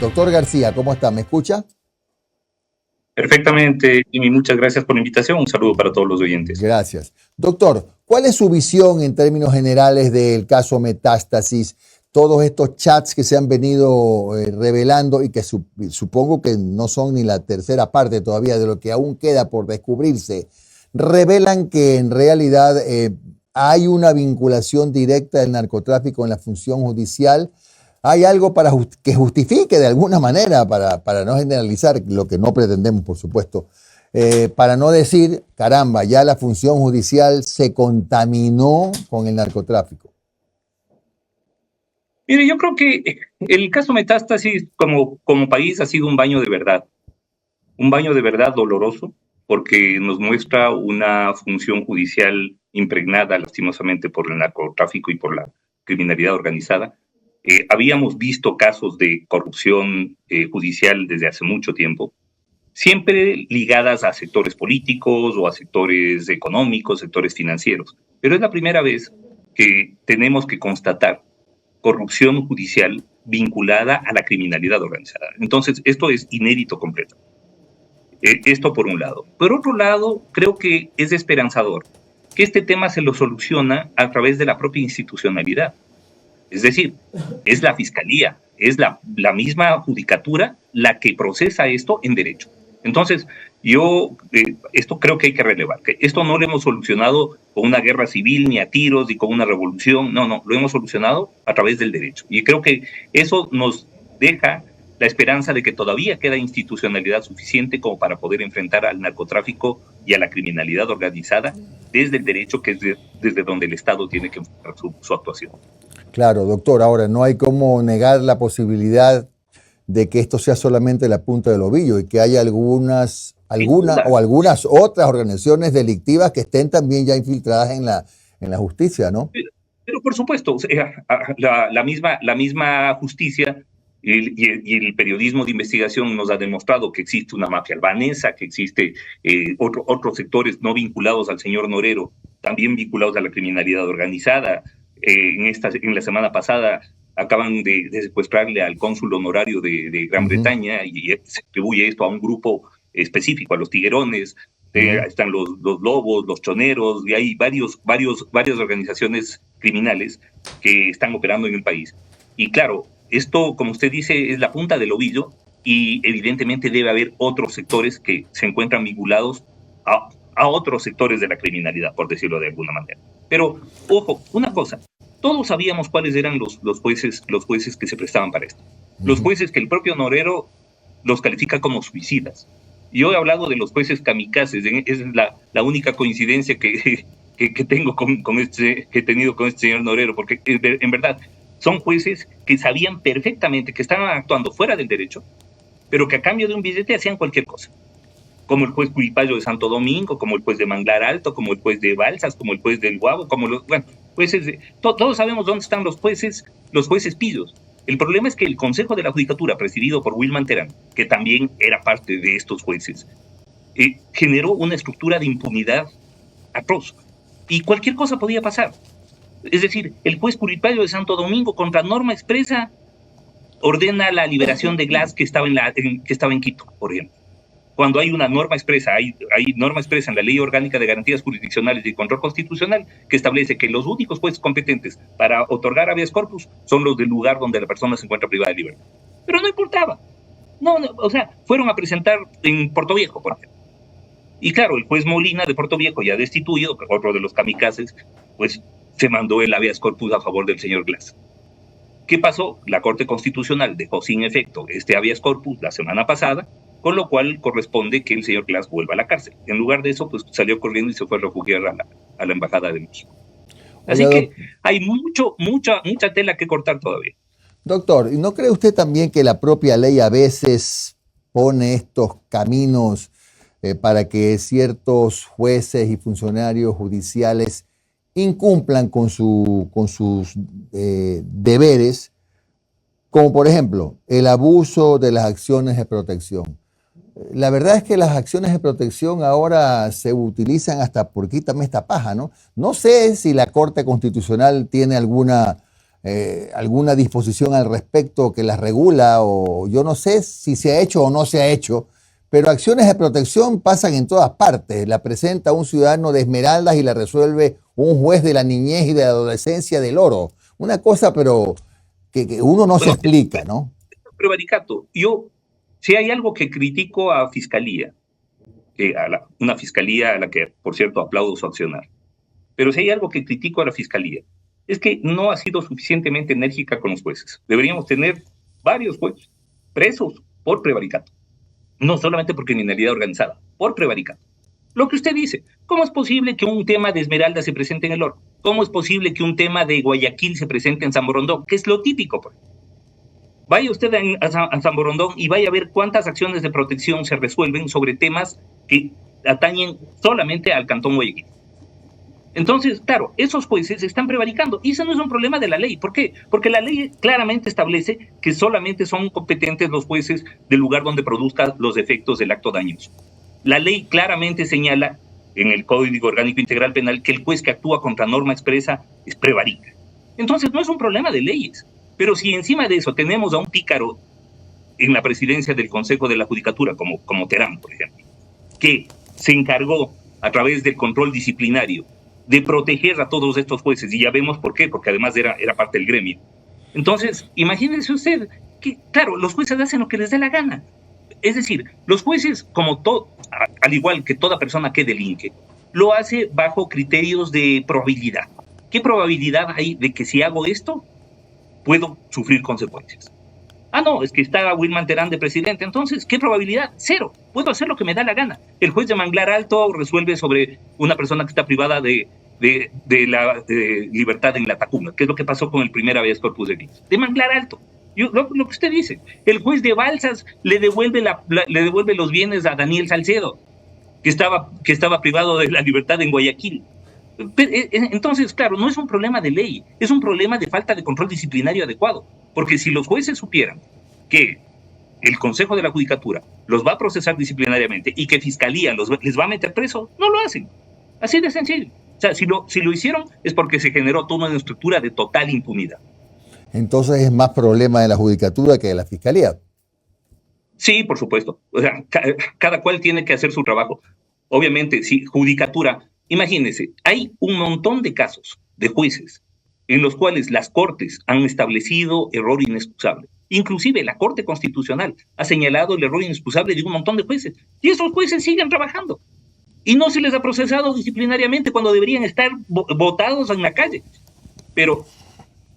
Doctor García, ¿cómo está? ¿Me escucha? Perfectamente, Jimmy, muchas gracias por la invitación. Un saludo para todos los oyentes. Gracias. Doctor, ¿cuál es su visión en términos generales del caso Metástasis? Todos estos chats que se han venido revelando y que supongo que no son ni la tercera parte todavía de lo que aún queda por descubrirse, revelan que en realidad hay una vinculación directa del narcotráfico en la función judicial. ¿Hay algo que justifique de alguna manera, para no generalizar, lo que no pretendemos, por supuesto, para no decir, caramba, ya la función judicial se contaminó con el narcotráfico? Mire, yo creo que el caso Metástasis como país ha sido un baño de verdad doloroso, porque nos muestra una función judicial impregnada lastimosamente por el narcotráfico y por la criminalidad organizada. Habíamos visto casos de corrupción judicial desde hace mucho tiempo, siempre ligadas a sectores políticos o a sectores económicos, sectores financieros. Pero es la primera vez que tenemos que constatar corrupción judicial vinculada a la criminalidad organizada. Entonces, esto es inédito completo. Esto por un lado. Por otro lado, creo que es esperanzador que este tema se lo soluciona a través de la propia institucionalidad. Es decir, es la fiscalía, es la misma judicatura la que procesa esto en derecho. Entonces, esto creo que hay que relevar, que esto no lo hemos solucionado con una guerra civil, ni a tiros, ni con una revolución, no, lo hemos solucionado a través del derecho. Y creo que eso nos deja la esperanza de que todavía queda institucionalidad suficiente como para poder enfrentar al narcotráfico y a la criminalidad organizada desde el derecho, que es desde donde el Estado tiene que enfocar su actuación. Claro, doctor, ahora no hay cómo negar la posibilidad de que esto sea solamente la punta del ovillo y que haya algunas otras organizaciones delictivas que estén también ya infiltradas en la justicia, ¿no? Pero por supuesto, la misma justicia y el periodismo de investigación nos ha demostrado que existe una mafia albanesa, que existe otros sectores no vinculados al señor Norero, también vinculados a la criminalidad organizada. En la semana pasada acaban de secuestrarle al cónsul honorario de Gran Bretaña y se atribuye esto a un grupo específico, a los tiguerones. Están los lobos, los choneros, y hay varias organizaciones criminales que están operando en el país. Y claro, esto, como usted dice, es la punta del ovillo, y evidentemente debe haber otros sectores que se encuentran vinculados a otros sectores de la criminalidad, por decirlo de alguna manera. Pero, ojo, una cosa, todos sabíamos cuáles eran los jueces que se prestaban para esto. Los jueces que el propio Norero los califica como suicidas. Yo he hablado de los jueces kamikazes, es la única coincidencia que tengo que he tenido con este señor Norero, porque en verdad son jueces que sabían perfectamente que estaban actuando fuera del derecho, pero que a cambio de un billete hacían cualquier cosa. Como el juez Curipayo de Santo Domingo, como el juez de Manglar Alto, como el juez de Balsas, como el juez del Guabo, jueces todos sabemos dónde están los jueces pillos. El problema es que el Consejo de la Judicatura, presidido por Wilman Terán, que también era parte de estos jueces, generó una estructura de impunidad atroz. Y cualquier cosa podía pasar. Es decir, el juez Curipayo de Santo Domingo, contra norma expresa, ordena la liberación de Glass que estaba en Quito, por ejemplo. Cuando hay una norma expresa, hay norma expresa en la Ley Orgánica de Garantías Jurisdiccionales y Control Constitucional que establece que los únicos jueces competentes para otorgar habeas corpus son los del lugar donde la persona se encuentra privada de libertad. Pero no importaba. O sea, fueron a presentar en Puerto Viejo, por ejemplo. Y claro, el juez Molina de Puerto Viejo, ya destituido, otro de los kamikazes, pues se mandó el habeas corpus a favor del señor Glass. ¿Qué pasó? La Corte Constitucional dejó sin efecto este habeas corpus la semana pasada, con lo cual corresponde que el señor Glass vuelva a la cárcel. En lugar de eso, pues salió corriendo y se fue a refugiar a la Embajada de México. Así que hay mucha tela que cortar todavía. Doctor, ¿y no cree usted también que la propia ley a veces pone estos caminos para que ciertos jueces y funcionarios judiciales incumplan con sus deberes, como por ejemplo el abuso de las acciones de protección? La verdad es que las acciones de protección ahora se utilizan hasta por quítame esta paja, ¿no? No sé si la Corte Constitucional tiene alguna alguna disposición al respecto que las regula, o yo no sé si se ha hecho o no se ha hecho, pero acciones de protección pasan en todas partes. La presenta un ciudadano de Esmeraldas y la resuelve un juez de la niñez y de la adolescencia del Oro. Una cosa, pero que uno no se Bueno, explica, ¿no? pero Baricato, si hay algo que critico a Fiscalía, una Fiscalía a la que, por cierto, aplaudo su accionar, pero si hay algo que critico a la Fiscalía, es que no ha sido suficientemente enérgica con los jueces. Deberíamos tener varios jueces presos por prevaricato, no solamente por criminalidad organizada, por prevaricato. Lo que usted dice, ¿cómo es posible que un tema de Esmeralda se presente en el Oro? ¿Cómo es posible que un tema de Guayaquil se presente en San Borondón? Que es lo típico, pues. Vaya usted a San Borondón y vaya a ver cuántas acciones de protección se resuelven sobre temas que atañen solamente al Cantón Guayaquil. Entonces, claro, esos jueces están prevaricando y ese no es un problema de la ley. ¿Por qué? Porque la ley claramente establece que solamente son competentes los jueces del lugar donde produzcan los efectos del acto dañoso. La ley claramente señala en el Código Orgánico Integral Penal que el juez que actúa contra norma expresa es prevarica. Entonces, no es un problema de leyes. Pero si encima de eso tenemos a un pícaro en la presidencia del Consejo de la Judicatura, como Terán, por ejemplo, que se encargó a través del control disciplinario de proteger a todos estos jueces, y ya vemos por qué, porque además era parte del gremio. Entonces, imagínense usted que, claro, los jueces hacen lo que les dé la gana. Es decir, los jueces, al igual que toda persona que delinque, lo hace bajo criterios de probabilidad. ¿Qué probabilidad hay de que si hago esto, puedo sufrir consecuencias? Ah, no, es que está Wilman Terán de presidente. Entonces, ¿qué probabilidad? Cero. Puedo hacer lo que me da la gana. El juez de Manglar Alto resuelve sobre una persona que está privada de la libertad en la Tacunga, que es lo que pasó con el primer habeas corpus de Guillos. De Manglar Alto. Lo que usted dice. El juez de Balsas le devuelve los bienes a Daniel Salcedo, que estaba privado de la libertad en Guayaquil. Entonces, claro, no es un problema de ley, es un problema de falta de control disciplinario adecuado. Porque si los jueces supieran que el Consejo de la Judicatura los va a procesar disciplinariamente y que Fiscalía les va a meter preso, no lo hacen. Así de sencillo. O sea, si lo hicieron es porque se generó toda una estructura de total impunidad. Entonces es más problema de la judicatura que de la fiscalía. Sí, por supuesto. O sea, cada cual tiene que hacer su trabajo. Obviamente, si judicatura, imagínense, hay un montón de casos de jueces en los cuales las cortes han establecido error inexcusable. Inclusive la Corte Constitucional ha señalado el error inexcusable de un montón de jueces. Y esos jueces siguen trabajando. Y no se les ha procesado disciplinariamente cuando deberían estar votados en la calle. Pero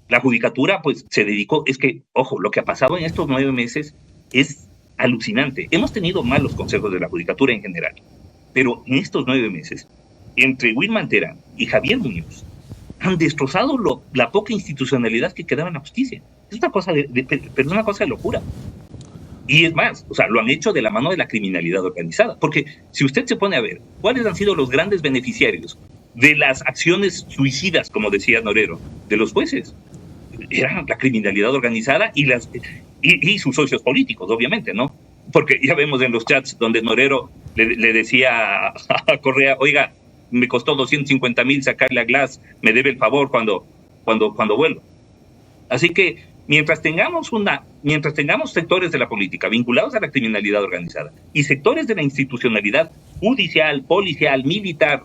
la judicatura, pues, se dedicó. Es que, ojo, lo que ha pasado en estos 9 meses es alucinante. Hemos tenido malos consejos de la judicatura en general. Pero en estos 9 meses, entre Wilman Terán y Javier Muñoz, han destrozado la poca institucionalidad que quedaba en la justicia. Es una cosa pero es una cosa de locura. Y es más, o sea, lo han hecho de la mano de la criminalidad organizada. Porque si usted se pone a ver cuáles han sido los grandes beneficiarios de las acciones suicidas, como decía Norero, de los jueces, era la criminalidad organizada y sus socios políticos, obviamente, ¿no? Porque ya vemos en los chats donde Norero le decía a Correa, oiga, me costó 250,000 sacarle a Glass, me debe el favor cuando vuelva. Así que mientras tengamos sectores de la política vinculados a la criminalidad organizada y sectores de la institucionalidad judicial, policial, militar,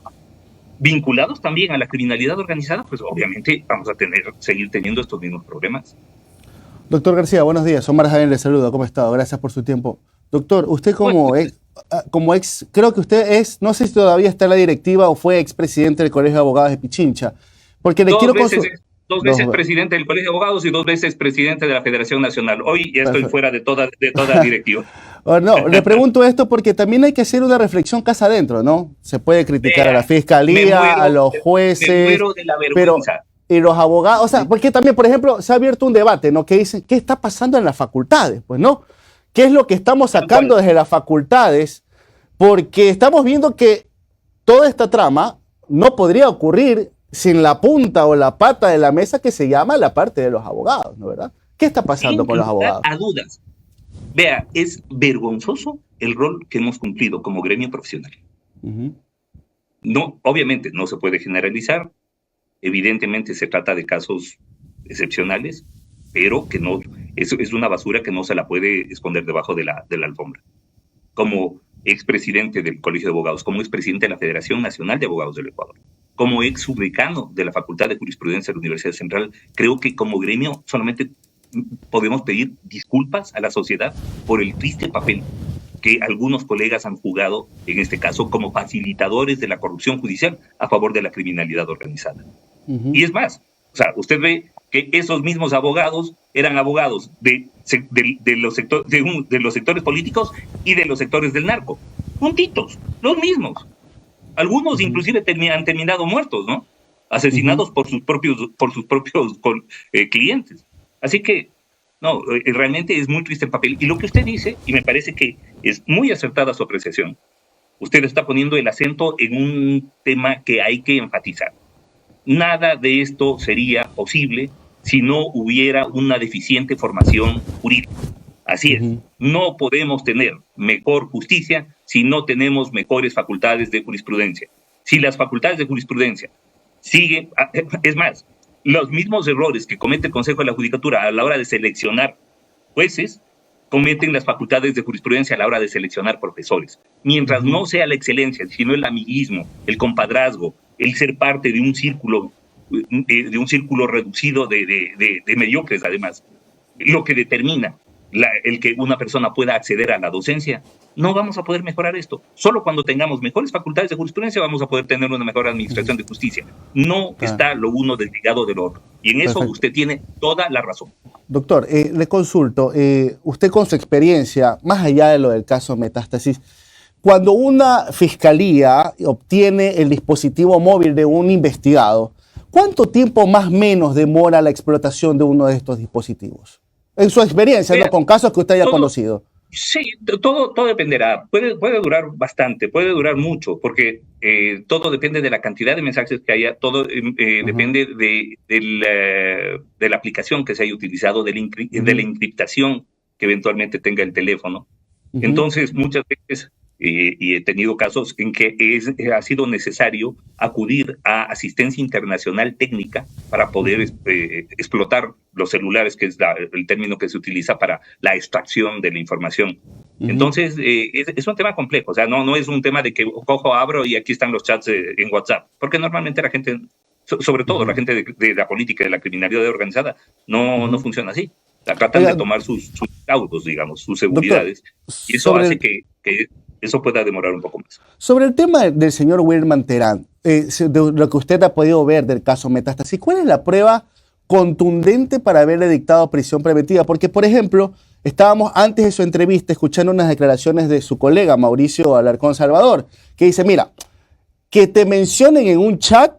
vinculados también a la criminalidad organizada, pues obviamente vamos a seguir teniendo estos mismos problemas. Doctor García, buenos días. Omar Jaén le saluda. ¿Cómo está? Gracias por su tiempo. Doctor, usted como ex, creo que usted es, no sé si todavía está en la directiva o fue expresidente del Colegio de Abogados de Pichincha. Porque le quiero dos veces presidente del Colegio de Abogados y 2 veces presidente de la Federación Nacional. Hoy ya estoy fuera de toda directiva. No, le pregunto esto porque también hay que hacer una reflexión casa adentro, ¿no? Se puede criticar a la fiscalía, a los jueces, me muero de la vergüenza. Y los abogados, o sea, porque también, por ejemplo, se ha abierto un debate, ¿no? Que dicen, ¿qué está pasando en las facultades? Pues, ¿no? ¿Qué es lo que estamos sacando desde las facultades? Porque estamos viendo que toda esta trama no podría ocurrir sin la punta o la pata de la mesa que se llama la parte de los abogados, ¿no? ¿Verdad? ¿Qué está pasando con los abogados? A dudas. Vea, es vergonzoso el rol que hemos cumplido como gremio profesional. No, obviamente no se puede generalizar. Evidentemente se trata de casos excepcionales, pero que no, es una basura que no se la puede esconder debajo de la alfombra. Como expresidente del Colegio de Abogados, como expresidente de la Federación Nacional de Abogados del Ecuador, como ex subdecano de la Facultad de Jurisprudencia de la Universidad Central, creo que como gremio solamente podemos pedir disculpas a la sociedad por el triste papel que algunos colegas han jugado, en este caso, como facilitadores de la corrupción judicial a favor de la criminalidad organizada. Y es más, o sea, usted ve que esos mismos abogados eran abogados de los sectores políticos y de los sectores del narco. Juntitos, los mismos. Algunos inclusive han terminado muertos, ¿no? Asesinados por sus propios clientes. Así que, no, realmente es muy triste el papel. Y lo que usted dice, y me parece que es muy acertada su apreciación, usted está poniendo el acento en un tema que hay que enfatizar. Nada de esto sería posible si no hubiera una deficiente formación jurídica. Así es, no podemos tener mejor justicia si no tenemos mejores facultades de jurisprudencia. Si las facultades de jurisprudencia siguen, es más, los mismos errores que comete el Consejo de la Judicatura a la hora de seleccionar jueces, cometen las facultades de jurisprudencia a la hora de seleccionar profesores. Mientras no sea la excelencia, sino el amiguismo, el compadrazgo, el ser parte de un círculo reducido de mediocres, además, lo que determina el que una persona pueda acceder a la docencia, no vamos a poder mejorar esto. Solo cuando tengamos mejores facultades de jurisprudencia vamos a poder tener una mejor administración de justicia. No está lo uno desligado del otro. Y en eso usted tiene toda la razón. Doctor, le consulto, usted con su experiencia, más allá de lo del caso Metástasis, cuando una fiscalía obtiene el dispositivo móvil de un investigado, ¿cuánto tiempo más o menos demora la explotación de uno de estos dispositivos? En su experiencia, ¿no? Con casos que usted haya conocido. Sí, todo dependerá. Puede durar bastante, puede durar mucho, porque todo depende de la cantidad de mensajes que haya, todo depende de la aplicación que se haya utilizado, de la encriptación que eventualmente tenga el teléfono. Entonces, muchas veces, y he tenido casos en que ha sido necesario acudir a asistencia internacional técnica para poder explotar los celulares, que es el término que se utiliza para la extracción de la información. Entonces, es un tema complejo. O sea, no es un tema de que cojo, abro y aquí están los chats en WhatsApp. Porque normalmente la gente, sobre todo la gente de la política y de la criminalidad organizada, no funciona así. Tratan de tomar sus cautos, digamos, sus seguridades. Doctor, y eso hace que eso pueda demorar un poco más. Sobre el tema del señor Wilman Terán, de lo que usted ha podido ver del caso Metástasis, ¿cuál es la prueba contundente para haberle dictado prisión preventiva? Porque, por ejemplo, estábamos antes de su entrevista escuchando unas declaraciones de su colega Mauricio Alarcón Salvador, que dice, mira, que te mencionen en un chat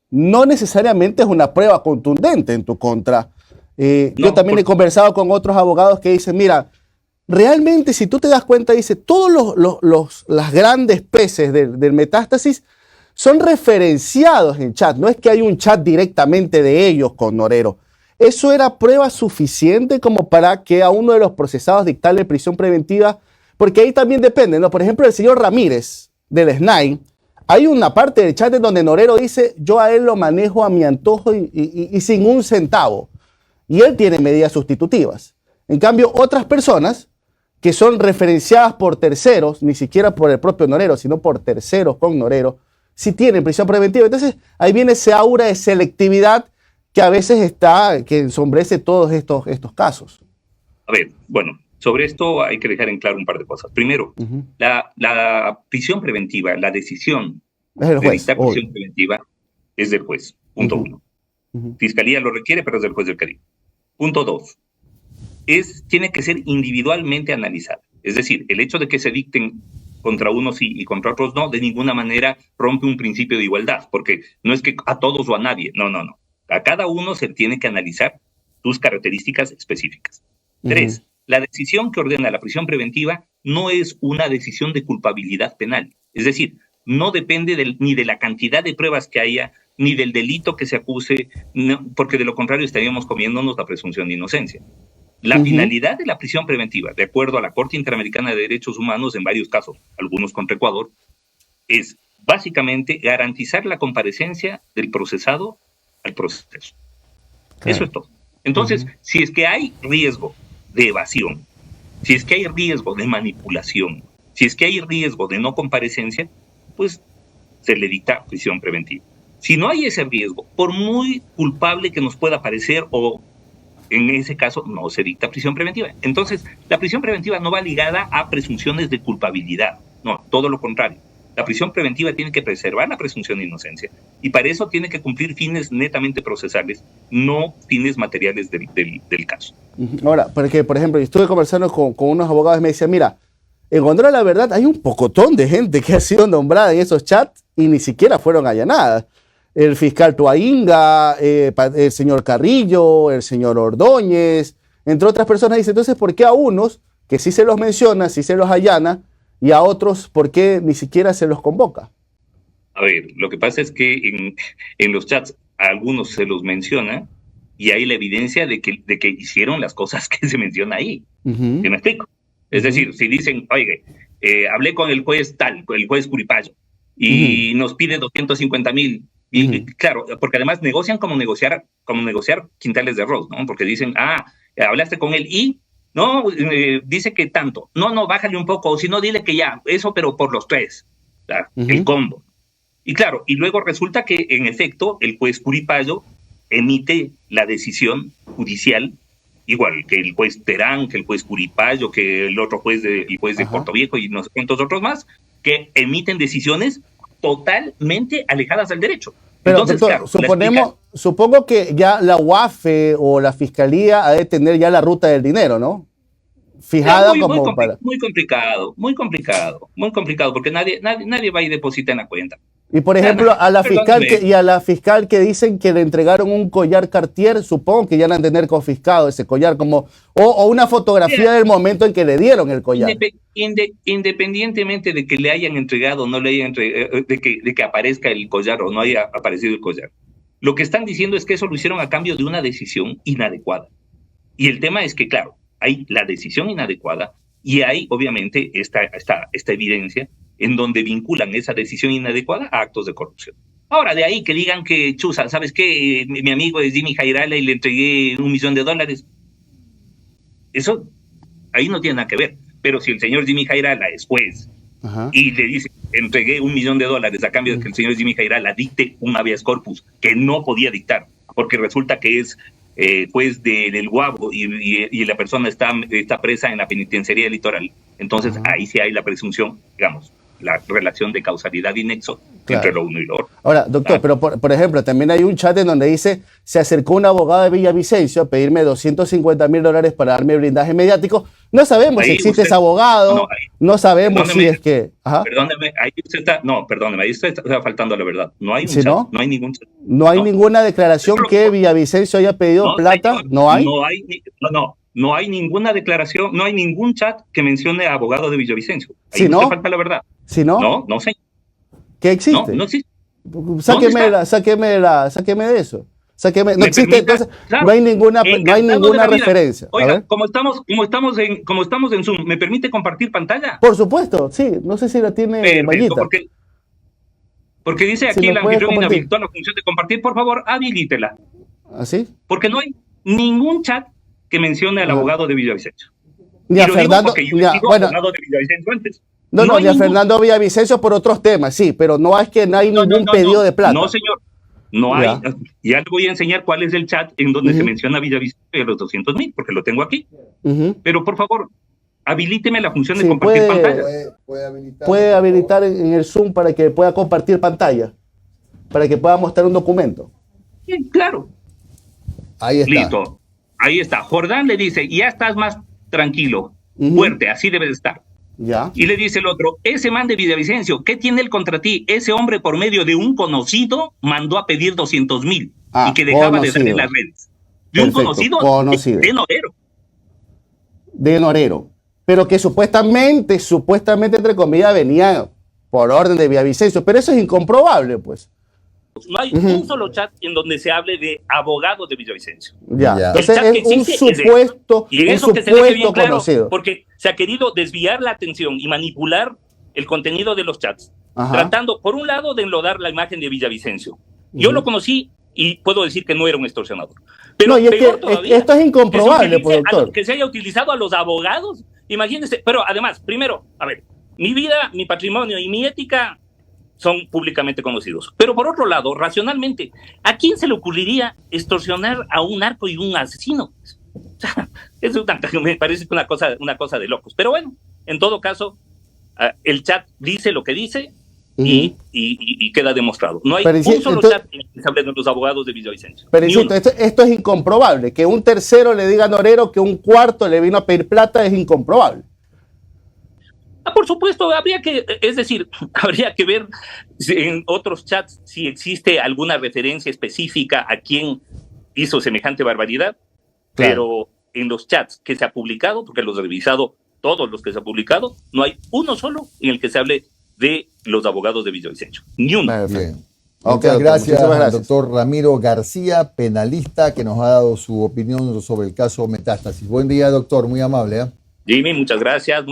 no necesariamente es una prueba contundente en tu contra. Yo también he conversado con otros abogados que dicen, mira, realmente, si tú te das cuenta, dice, todos las grandes peces del Metástasis son referenciados en chat. No es que hay un chat directamente de ellos con Norero. Eso era prueba suficiente como para que a uno de los procesados dictarle prisión preventiva, porque ahí también depende, ¿no? Por ejemplo, el señor Ramírez del SNAI, hay una parte del chat en donde Norero dice, yo a él lo manejo a mi antojo y sin un centavo. Y él tiene medidas sustitutivas. En cambio, otras personas que son referenciadas por terceros, ni siquiera por el propio Norero, sino por terceros con Norero, sí tienen prisión preventiva. Entonces, ahí viene ese aura de selectividad que a veces que ensombrece todos estos casos. A ver, bueno, sobre esto hay que dejar en claro un par de cosas. Primero, la prisión preventiva, la decisión de dictar prisión preventiva es del juez, punto uno. Fiscalía lo requiere, pero es del juez del Caribe. Punto dos. Tiene que ser individualmente analizada. Es decir, el hecho de que se dicten contra unos sí y contra otros no, de ninguna manera rompe un principio de igualdad, porque no es que a todos o a nadie, no. A cada uno se tiene que analizar sus características específicas. Tres, la decisión que ordena la prisión preventiva no es una decisión de culpabilidad penal. Es decir, no depende ni de la cantidad de pruebas que haya, ni del delito que se acuse, porque de lo contrario estaríamos comiéndonos la presunción de inocencia. La finalidad de la prisión preventiva, de acuerdo a la Corte Interamericana de Derechos Humanos, en varios casos, algunos contra Ecuador, es básicamente garantizar la comparecencia del procesado al proceso. Claro. Eso es todo. Entonces, si es que hay riesgo de evasión, si es que hay riesgo de manipulación, si es que hay riesgo de no comparecencia, pues se le dicta prisión preventiva. Si no hay ese riesgo, por muy culpable que nos pueda parecer, o en ese caso no se dicta prisión preventiva. Entonces, la prisión preventiva no va ligada a presunciones de culpabilidad, no, todo lo contrario. La prisión preventiva tiene que preservar la presunción de inocencia y para eso tiene que cumplir fines netamente procesales, no fines materiales del caso. Ahora, porque, por ejemplo, estuve conversando con unos abogados y me decían, mira, en Honduras la verdad hay un pocotón de gente que ha sido nombrada en esos chats y ni siquiera fueron allanadas. El fiscal Tuainga, el señor Carrillo, el señor Ordóñez, entre otras personas. Dice, entonces, ¿por qué a unos que sí se los menciona, sí se los allana, y a otros, ¿por qué ni siquiera se los convoca? A ver, lo que pasa es que en los chats a algunos se los menciona y hay la evidencia de que hicieron las cosas que se menciona ahí. ¿Sí me explico? Es decir, si dicen, oye, hablé con el juez tal, con el juez Curipayo, y nos pide 250,000, y claro, porque además negocian como negociar quintales de arroz, ¿no? Porque dicen, hablaste con él y no, dice que tanto. No, bájale un poco, o si no, dile que ya, eso, pero por los tres, el combo. Y claro, y luego resulta que, en efecto, el juez Curipayo emite la decisión judicial, igual que el juez Terán, que el juez Curipayo, que el otro juez, el juez de Puerto Viejo y no sé cuántos otros más, que emiten decisiones totalmente alejadas del derecho. Pero, entonces, doctor, claro, supongo que ya la UAFE o la Fiscalía ha de tener ya la ruta del dinero, ¿no? Fijada muy complicado, porque nadie va y deposita en la cuenta. Y por ejemplo, a la fiscal que dicen que le entregaron un collar Cartier, supongo que ya le han de tener confiscado ese collar, o una fotografía del momento en que le dieron el collar. Independientemente de que le hayan entregado o no le hayan entregado, de que aparezca el collar o no haya aparecido el collar, lo que están diciendo es que eso lo hicieron a cambio de una decisión inadecuada. Y el tema es que, claro, hay la decisión inadecuada y hay, obviamente, esta evidencia en donde vinculan esa decisión inadecuada a actos de corrupción. Ahora, de ahí que digan que, chusa, ¿sabes qué? Mi amigo es Jimmy Jairala y le entregué $1 millón. Eso, ahí no tiene nada que ver. Pero si el señor Jimmy Jairala es juez y le dice, entregué $1 millón a cambio de que el señor Jimmy Jairala dicte un habeas corpus que no podía dictar, porque resulta que es juez del Guabo y la persona está presa en la penitenciaría litoral, entonces ahí sí hay la presunción, digamos, la relación de causalidad y nexo entre lo uno y lo otro. Ahora, doctor, pero por ejemplo, también hay un chat en donde dice, se acercó un abogado de Villavicencio a pedirme $250,000 para darme blindaje mediático. No sabemos si existe ese abogado, no sabemos si es que... Perdóneme, ahí usted está faltando a la verdad. No hay un ¿Sí, chat, no? no hay ningún chat. ¿No hay ninguna declaración que Villavicencio haya pedido plata? Señor, ¿No hay? No hay ninguna declaración, no hay ningún chat que mencione a abogado de Villavicencio. Ahí ¿Sí, no? usted falta la verdad. ¿Sí, no? No, señor. ¿Qué existe? No existe. Sáqueme de eso. No existe, entonces, claro, no hay ninguna referencia. Oiga, como estamos en Zoom, ¿me permite compartir pantalla? Por supuesto, sí. No sé si la tiene Mayita. Porque dice aquí la anfitrión inhabilitó la función de compartir. Por favor, habilítela. ¿Así? Porque no hay ningún chat que mencione al abogado de Villavicencio. Ni a Fernando. Abogado de Villavicencio antes. No, ni a Fernando Villavicencio por otros temas, sí, pero no es que no hay ningún pedido de plata. No, señor. No hay. Ya le voy a enseñar cuál es el chat en donde se menciona a Villavicencio y a los 200,000, porque lo tengo aquí. Pero por favor, habilíteme la función de compartir pantalla. Puede habilitar en el Zoom para que pueda compartir pantalla, para que pueda mostrar un documento. Sí, claro. Ahí está. Listo. Ahí está. Jordán le dice, ya estás más tranquilo, fuerte, así debes estar. Ya. Y le dice el otro, ese man de Villavicencio, ¿qué tiene él contra ti? Ese hombre por medio de un conocido mandó a pedir 200,000 y que dejaba de salir en las redes. De un conocido. De Norero. De Norero. Pero que supuestamente, entre comillas, venía por orden de Villavicencio. Pero eso es incomprobable, pues. No hay un solo chat en donde se hable de abogado de Villavicencio. Ya. Entonces es un supuesto, y eso que se ve bien claro, conocido. Porque se ha querido desviar la atención y manipular el contenido de los chats, tratando, por un lado, de enlodar la imagen de Villavicencio. Yo lo conocí y puedo decir que no era un extorsionador. Pero no, y es peor que todavía, esto es incomprobable, pues, doctor. que se haya utilizado a los abogados, imagínense. Pero además, primero, a ver, mi vida, mi patrimonio y mi ética son públicamente conocidos. Pero por otro lado, racionalmente, ¿a quién se le ocurriría extorsionar a un narco y un asesino? O sea, me parece una cosa de locos. Pero bueno, en todo caso, el chat dice lo que dice y queda demostrado. No hay un solo chat en el que se hable de los abogados de Villavicencio. Pero insisto, esto es incomprobable. Que un tercero le diga a Norero que un cuarto le vino a pedir plata es incomprobable. Por supuesto, habría que ver en otros chats si existe alguna referencia específica a quién hizo semejante barbaridad, claro. Pero en los chats que se ha publicado, porque los he revisado todos los que se ha publicado, no hay uno solo en el que se hable de los abogados de Villavicencio. Ni uno. Bien. Muchas gracias al doctor Ramiro García, penalista, que nos ha dado su opinión sobre el caso Metástasis. Buen día, doctor, muy amable. Jimmy, muchas gracias.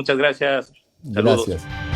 Saludos. Gracias.